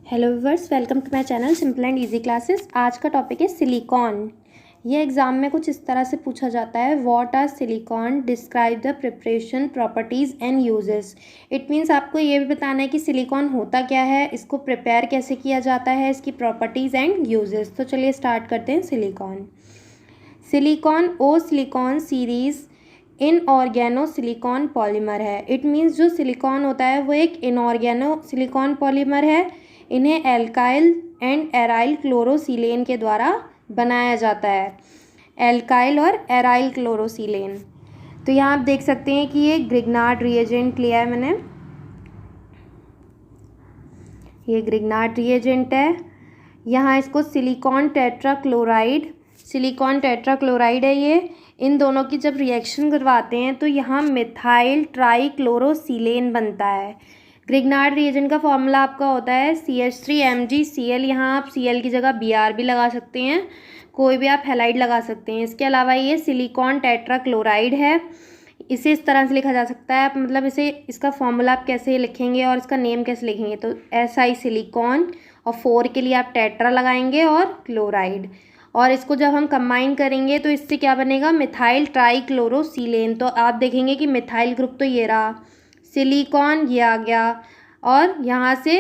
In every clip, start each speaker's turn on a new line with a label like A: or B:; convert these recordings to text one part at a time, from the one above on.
A: Hello viewers, welcome to my channel simple and easy classes. आज का topic है silicon. ये एग्जाम में कुछ इस तरह से पूछा जाता है, what are silicon, describe the preparation, properties and uses. It means आपको ये भी बताना है कि सिलिकॉन होता क्या है, इसको प्रिपेयर कैसे किया जाता है, इसकी प्रॉपर्टीज़ एंड यूजेस। तो चलिए स्टार्ट करते हैं। सिलिकॉन ओ सिलिकॉन सीरीज़ इनऑर्गेनो सिलिकॉन पॉलीमर है। इट मीन्स जो सिलिकॉन होता है वो एक इनऑर्गेनो सिलिकॉन पॉलीमर है। इन्हें एल्काइल एंड एराइल क्लोरोसिलेन के द्वारा बनाया जाता है, एल्काइल और एराइल क्लोरोसिलेन। तो यहाँ आप देख सकते हैं कि ये ग्रिग्नार्ड रिएजेंट लिया है मैंने, ये ग्रिग्नार्ड रिएजेंट है। यहाँ इसको सिलिकॉन टेट्राक्लोराइड है ये। इन दोनों की जब रिएक्शन करवाते हैं तो यहाँ मिथाइल ट्राईक्लोरोसिलेन बनता है। ग्रिग्नार्ड रिएजेंट का फॉर्मूला आपका होता है CH3MgCl। यहाँ आप Cl की जगह Br भी लगा सकते हैं, कोई भी आप हैलाइड लगा सकते हैं। इसके अलावा ये सिलिकॉन टेट्राक्लोराइड है। इसे इस तरह से लिखा जा सकता है, आप मतलब इसका फॉर्मूला आप कैसे लिखेंगे और इसका नेम कैसे लिखेंगे, तो SI सिलिकॉन और 4 के लिए आप टेट्रा लगाएंगे और क्लोराइड, और इसको जब हम कंबाइन करेंगे तो इससे क्या बनेगा, मिथाइल ट्राईक्लोरोसिलेन। तो आप देखेंगे कि मिथाइल ग्रुप तो ये रहा, सिलिकॉन ये आ गया, और यहाँ से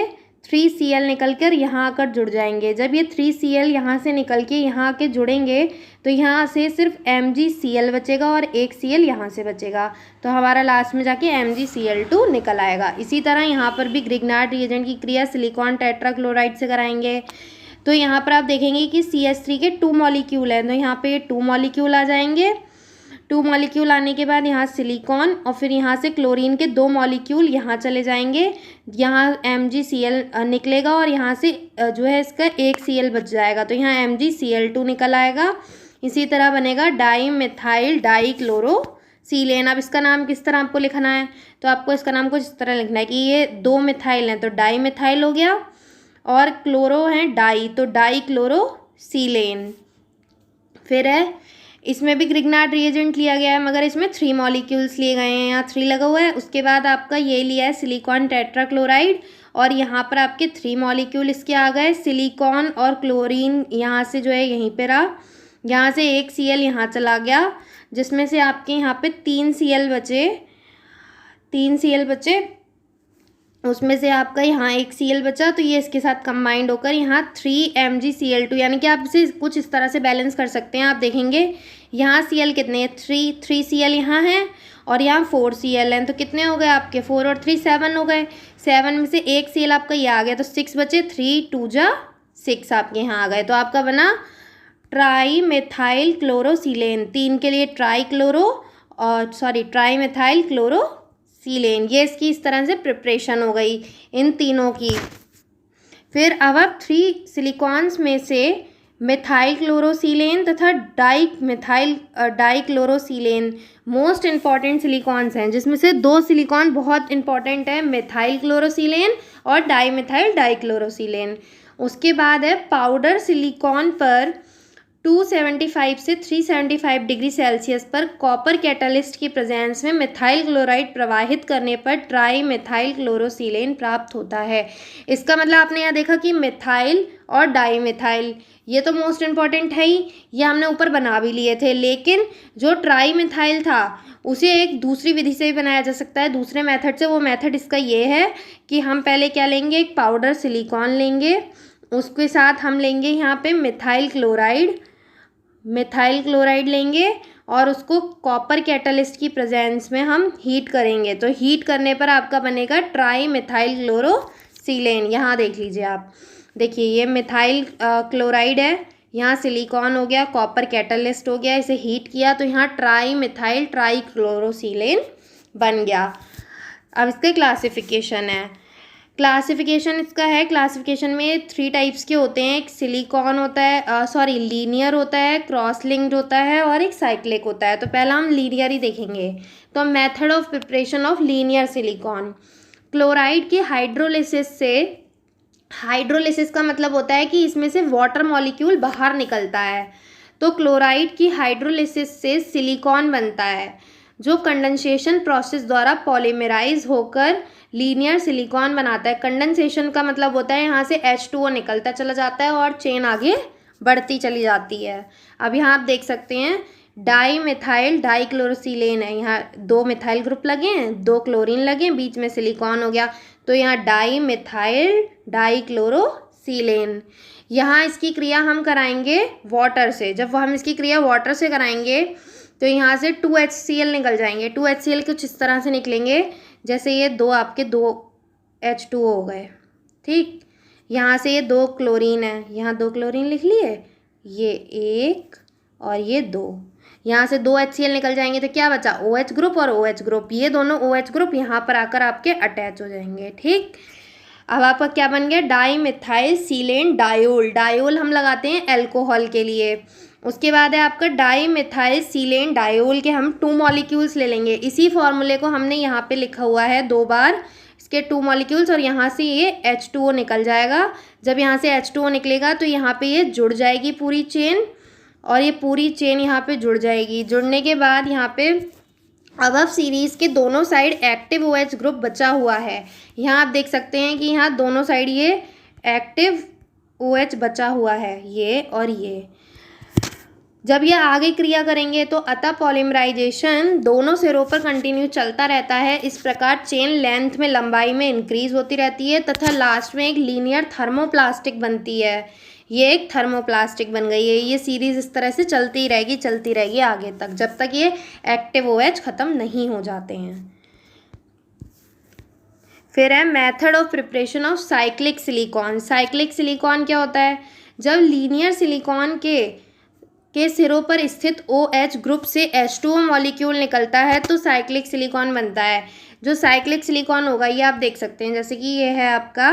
A: 3Cl निकल कर यहाँ आकर जुड़ जाएंगे। जब ये 3Cl यहाँ से निकल के यहाँ आके जुड़ेंगे तो यहाँ से सिर्फ MgCl बचेगा और एक Cl यहाँ से बचेगा, तो हमारा लास्ट में जाके MgCl2 निकल आएगा। इसी तरह यहाँ पर भी ग्रिग्नार्ड रिएजेंट की क्रिया सिलिकॉन टेट्राक्लोराइड से कराएंगे। तो यहाँ पर आप देखेंगे कि CH3 के 2 मॉलिक्यूल हैं, तो यहाँ पे 2 मॉलिक्यूल आ जाएंगे। 2 मॉलिक्यूल आने के बाद यहाँ सिलिकॉन और फिर यहाँ से क्लोरीन के 2 मॉलिक्यूल यहाँ चले जाएंगे, यहाँ MgCl निकलेगा और यहाँ से जो है इसका एक Cl बच जाएगा, तो यहाँ MgCl2 निकल आएगा। इसी तरह बनेगा डाई मिथाइल डाईक्लोरोसिलेन। अब इसका नाम किस तरह आपको लिखना है, तो आपको इसका नाम कुछ इस तरह लिखना है कि ये 2 मिथाइल हैं तो डाई मिथाइल हो गया, और क्लोरो हैं डाई, तो डाईक्लोरोसिलेन। फिर है, इसमें भी ग्रिग्नार्ड रिएजेंट लिया गया है मगर इसमें 3 मॉलिक्यूल्स लिए गए हैं, यहाँ 3 लगा हुआ है। उसके बाद आपका ये लिया है सिलिकॉन टेट्राक्लोराइड, और यहाँ पर आपके 3 मॉलिक्यूल इसके आ गए, सिलिकॉन और क्लोरीन यहाँ से जो है यहीं पे रहा, यहाँ से एक Cl यहाँ चला गया, जिसमें से आपके यहाँ पे 3 Cl बचे, उसमें से आपका यहाँ एक Cl बचा, तो ये इसके साथ कंबाइंड होकर यहाँ 3MgCl2, यानी कि आप इसे कुछ इस तरह से बैलेंस कर सकते हैं। आप देखेंगे यहाँ Cl कितने हैं, 3 Cl यहाँ हैं और यहाँ 4 Cl हैं, तो कितने हो गए आपके, 4 और 3 7 हो गए। 7 में से एक Cl आपका ये आ गया, तो 6 बचे, 3 2 जा 6 आपके यहाँ आ गए, तो आपका बना ट्राई मिथाइल क्लोरोसिलेन। 3 के लिए ट्राई मिथाइल क्लोरोसिलेन। ये इसकी इस तरह से प्रिपरेशन हो गई इन तीनों की। फिर अब आप 3 सिलिकॉन्स में से मिथाइल क्लोरोसिलेन तथा डाईक्लोरोसिलेन मोस्ट इंपॉर्टेंट सिलिकॉन्स हैं, जिसमें से 2 सिलिकॉन बहुत इंपॉर्टेंट है, मिथाइल क्लोरोसिलेन और डाईमिथाइल डाईक्लोरोसिलेन। उसके बाद है पाउडर सिलिकॉन पर 275 से 375 डिग्री सेल्सियस पर कॉपर कैटालिस्ट की प्रेजेंस में मिथाइल क्लोराइड प्रवाहित करने पर ट्राई मिथाइल क्लोरोसिलेन प्राप्त होता है। इसका मतलब आपने यहाँ देखा कि मिथाइल और डाईमिथाइल ये तो मोस्ट इम्पॉर्टेंट है ही, ये हमने ऊपर बना भी लिए थे, लेकिन जो ट्राई मिथाइल था उसे एक दूसरी विधि से भी बनाया जा सकता है, दूसरे मेथड से। वो मेथड इसका ये है कि हम पहले क्या लेंगे, एक पाउडर सिलिकॉन लेंगे, उसके साथ हम लेंगे यहाँ पे मिथाइल क्लोराइड लेंगे और उसको कॉपर कैटालिस्ट की प्रेजेंस में हम हीट करेंगे। तो हीट करने पर आपका बनेगा ट्राई मिथाइल क्लोरोसिलेन। यहाँ देख लीजिए आप, देखिए ये मिथाइल क्लोराइड है, यहाँ सिलिकॉन हो गया, कॉपर कैटालिस्ट हो गया, इसे हीट किया तो यहाँ ट्राई मिथाइल ट्राईक्लोरोसिलेन बन गया। अब इसके क्लासिफिकेशन है, क्लासिफिकेशन में 3 टाइप्स के होते हैं। एक सिलिकॉन होता है, लीनियर होता है, क्रॉस लिंक्ड होता है और एक साइक्लिक होता है। तो पहला हम लीनियर ही देखेंगे। तो method of preparation of linear silicon, chloride के हाइड्रोलिसिस का मतलब होता है कि इसमें से वाटर मॉलिक्यूल बाहर निकलता है, तो क्लोराइड की हाइड्रोलिसिस से सिलिकॉन बनता है। जो कंडेंसेशन प्रोसेस द्वारा पॉलीमराइज होकर लीनियर सिलिकॉन बनाता है। कंडेंसेशन का मतलब होता है यहाँ से H2O निकलता चला जाता है और चेन आगे बढ़ती चली जाती है। अब यहाँ आप देख सकते हैं डाई मिथाइल डाईक्लोरोसिलेन है, यहाँ 2 मिथाइल ग्रुप लगे हैं, 2 क्लोरीन लगे हैं, बीच में सिलिकॉन हो गया, तो यहाँ डाई मिथाइल डाईक्लोरोसिलेन। यहाँ इसकी क्रिया हम कराएंगे वाटर से। जब हम इसकी क्रिया वाटर से कराएंगे तो यहाँ से 2HCl निकल जाएंगे। 2HCl कुछ इस तरह से निकलेंगे जैसे ये 2 आपके 2 H2O हो गए, ठीक। यहाँ से ये 2 क्लोरीन है, यहाँ 2 क्लोरीन लिख लिए, ये 1 और ये 2, यहाँ से 2 HCl निकल जाएंगे तो क्या बचा OH ग्रुप और OH ग्रुप। ये दोनों OH ग्रुप यहाँ पर आकर आपके अटैच हो जाएंगे, ठीक। अब आपका क्या बन गया डाई मिथाइल सीलेन डायोल। डायोल हम लगाते हैं अल्कोहल के लिए। उसके बाद है आपका डाई मिथाइल सीलेन डायोल के हम 2 मॉलिक्यूल्स ले लेंगे। इसी फॉर्मूले को हमने यहाँ पे लिखा हुआ है 2 बार, इसके 2 मॉलिक्यूल्स, और यहाँ से ये H2O निकल जाएगा। जब यहाँ से H2O निकलेगा तो यहाँ पे ये जुड़ जाएगी पूरी चेन, और ये पूरी चेन यहाँ पे जुड़ जाएगी। जुड़ने के बाद यहाँ पे अब सीरीज़ के दोनों साइड एक्टिव OH ग्रुप बचा हुआ है। यहाँ आप देख सकते हैं कि यहाँ दोनों साइड ये एक्टिव OH बचा हुआ है, ये और ये। जब ये आगे क्रिया करेंगे तो अतः पॉलीमराइजेशन दोनों सिरों पर कंटिन्यू चलता रहता है। इस प्रकार चेन लेंथ में, लंबाई में इंक्रीज होती रहती है तथा लास्ट में एक लीनियर थर्मोप्लास्टिक बनती है। ये एक थर्मोप्लास्टिक बन गई है। ये सीरीज इस तरह से चलती रहेगी आगे तक, जब तक ये एक्टिव OH ख़त्म नहीं हो जाते हैं। फिर है method of preparation of cyclic silicon. Cyclic silicon क्या होता है? जब लीनियर सिलिकॉन के सिरों पर स्थित OH ग्रुप से H2O मॉलिक्यूल निकलता है तो साइक्लिक सिलिकॉन बनता है। जो साइक्लिक सिलिकॉन होगा ये आप देख सकते हैं, जैसे कि ये है आपका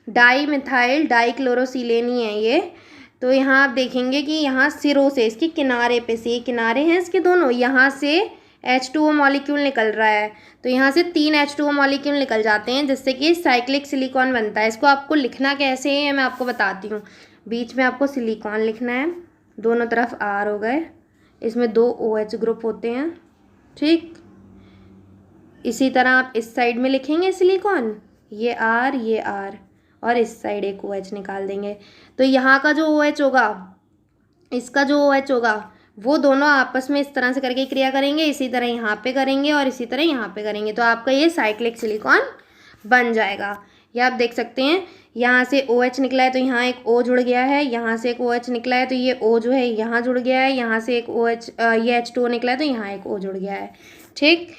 A: डाई मिथाइल डाईक्लोरोसिलेन ही है ये। तो यहाँ आप देखेंगे कि यहाँ सिरों से, इसके किनारे पे से, ये किनारे हैं इसके दोनों, यहाँ से H2O मॉलिक्यूल निकल रहा है, तो यहाँ से 3 H2O मॉलिक्यूल निकल जाते हैं जिससे कि साइक्लिक सिलिकॉन बनता है। इसको आपको लिखना कैसे है मैं आपको बताती हूँ। बीच में आपको सिलिकॉन लिखना है, दोनों तरफ R हो गए, इसमें 2 OH ग्रुप होते हैं, ठीक। इसी तरह आप इस साइड में लिखेंगे सिलिकॉन, ये R, और इस साइड एक OH निकाल देंगे। तो यहाँ का जो OH होगा, इसका जो OH होगा, वो दोनों आपस में इस तरह से करके क्रिया करेंगे। इसी तरह यहाँ पे करेंगे और इसी तरह यहाँ पे करेंगे, तो आपका ये साइक्लिक सिलिकॉन बन जाएगा। ये आप देख सकते हैं, यहाँ से OH निकला है तो यहाँ एक O जुड़ गया है, यहाँ से एक OH निकला है तो ये O जो है यहाँ जुड़ गया है, यहाँ से एक OH ये H2O निकला है तो यहाँ एक O जुड़ गया है, ठीक।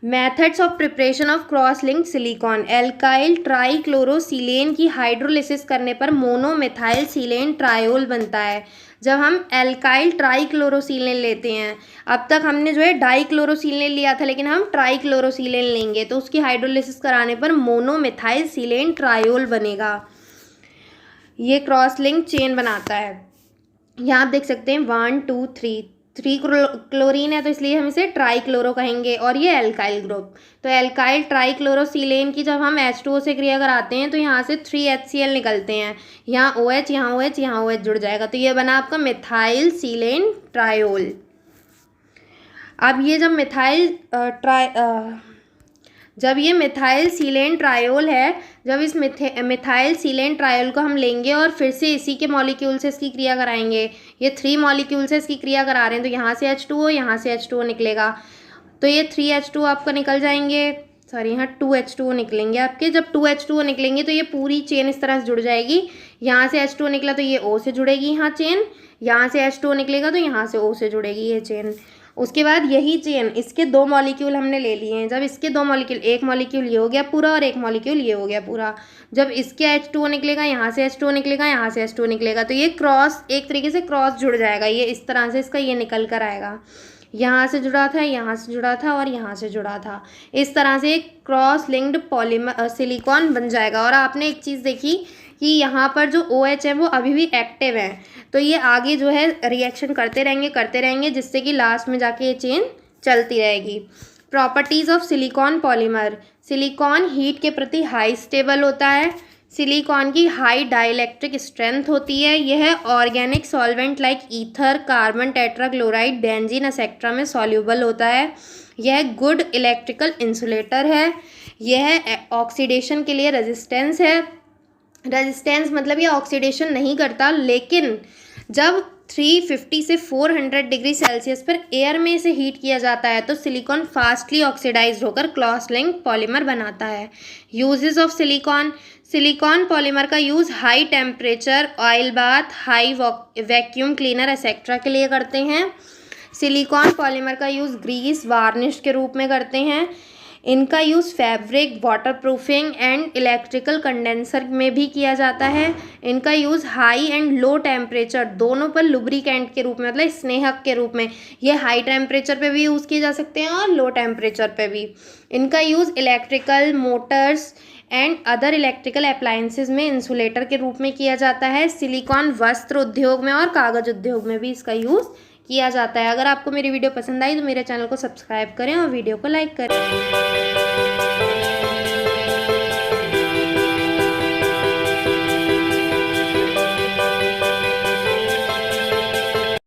A: Methods of preparation of cross linked silicone. Alkyl trichlorosilane की हाइड्रोलिसिस करने पर मोनोमिथाइल सिलेन ट्रायोल बनता है। जब हम एल्काइल ट्राईक्लोरोसिलेन लेते हैं, अब तक हमने जो है डाईक्लोरोसिलेन लिया था, लेकिन हम ट्राईक्लोरोसिलेन लेंगे तो उसकी हाइड्रोलिसिस कराने पर मोनोमिथाइल सिलेन ट्रायोल बनेगा। ये क्रॉस लिंक चेन बनाता है। यहाँ आप देख सकते हैं 1 2 3 क्लोरीन है तो इसलिए हम इसे ट्राईक्लोरो कहेंगे, और ये एल्काइल ग्रुप। तो एल्काइल ट्राईक्लोरोसिलेन की जब हम H2O से क्रिया कराते हैं तो यहाँ से 3 HCl निकलते हैं, यहाँ OH, यहाँ OH, यहाँ OH जुड़ जाएगा, तो ये बना आपका मिथाइल सिलेन ट्रायोल। अब ये जब ये मिथाइल सिलेन ट्रायोल है, जब इस मिथाइल सिलेन ट्रायोल को हम लेंगे और फिर से इसी के मॉलिक्यूल से इसकी क्रिया कराएंगे, ये 3 मॉलिक्यूल से इसकी क्रिया करा रहे हैं, तो यहाँ से H2O, यहाँ से H2O निकलेगा, तो ये 3 H2O आपका निकल जाएंगे, सॉरी यहाँ 2 H2O निकलेंगे आपके। जब 2 H2O निकलेंगे तो ये पूरी चेन इस तरह से जुड़ जाएगी। यहाँ से H2O निकला तो ये O से जुड़ेगी यहाँ चेन, यहाँ से H2O निकलेगा तो यहाँ से O से जुड़ेगी ये चेन। उसके बाद यही चेन, इसके 2 मॉलिक्यूल हमने ले लिए हैं, जब इसके 2 मॉलिक्यूल, एक मॉलिक्यूल ये हो गया पूरा और एक मॉलिक्यूल ये हो गया पूरा, जब इसके H2O निकलेगा, यहाँ से H2O निकलेगा, यहाँ से H2O निकलेगा, तो ये क्रॉस, एक तरीके से क्रॉस जुड़ जाएगा, ये इस तरह से इसका ये निकल कर आएगा, यहाँ से जुड़ा था, यहाँ से जुड़ा था और यहाँ से जुड़ा था, इस तरह से एक क्रॉस लिंक्ड पॉलीमर सिलिकॉन बन जाएगा। और आपने एक चीज़ देखी कि यहाँ पर जो OH है वो अभी भी एक्टिव है, तो ये आगे जो है रिएक्शन करते रहेंगे जिससे कि लास्ट में जाके ये चेन चलती रहेगी। Properties of silicon polymer. Silicon heat के प्रति हाई स्टेबल होता है, सिलिकॉन की हाई डाइलेक्ट्रिक स्ट्रेंथ होती है, यह organic solvent like ether, carbon tetrachloride, benzene etcetera में सॉल्यूबल होता है, यह गुड इलेक्ट्रिकल इंसुलेटर है। यह ऑक्सीडेशन के लिए रेजिस्टेंस है। रेजिस्टेंस मतलब ये ऑक्सीडेशन नहीं करता, लेकिन जब 350 से 400 डिग्री सेल्सियस पर एयर में इसे हीट किया जाता है तो सिलिकॉन फास्टली ऑक्सीडाइज्ड होकर क्रॉस लिंक पॉलीमर बनाता है। Uses of silicone. Silicone polymer का use high temperature, oil bath, high vacuum cleaner etcetera के लिए करते हैं। सिलिकॉन पॉलीमर का यूज़ ग्रीस, वार्निश के रूप में करते हैं। इनका use fabric, waterproofing and electrical condenser में भी किया जाता है। इनका use high and low temperature दोनों पर लुब्रिकेंट के रूप में, मतलब स्नेहक के रूप में, ये हाई टेम्परेचर पे भी यूज़ किए जा सकते हैं और लो टेम्परेचर पे भी। इनका use electrical Motors and other electrical appliances में इंसुलेटर के रूप में किया जाता है। सिलिकॉन वस्त्र उद्योग में और कागज़ उद्योग में भी इसका यूज़ किया जाता है। अगर आपको मेरी वीडियो पसंद आई तो मेरे चैनल को सब्सक्राइब करें और वीडियो को लाइक करें।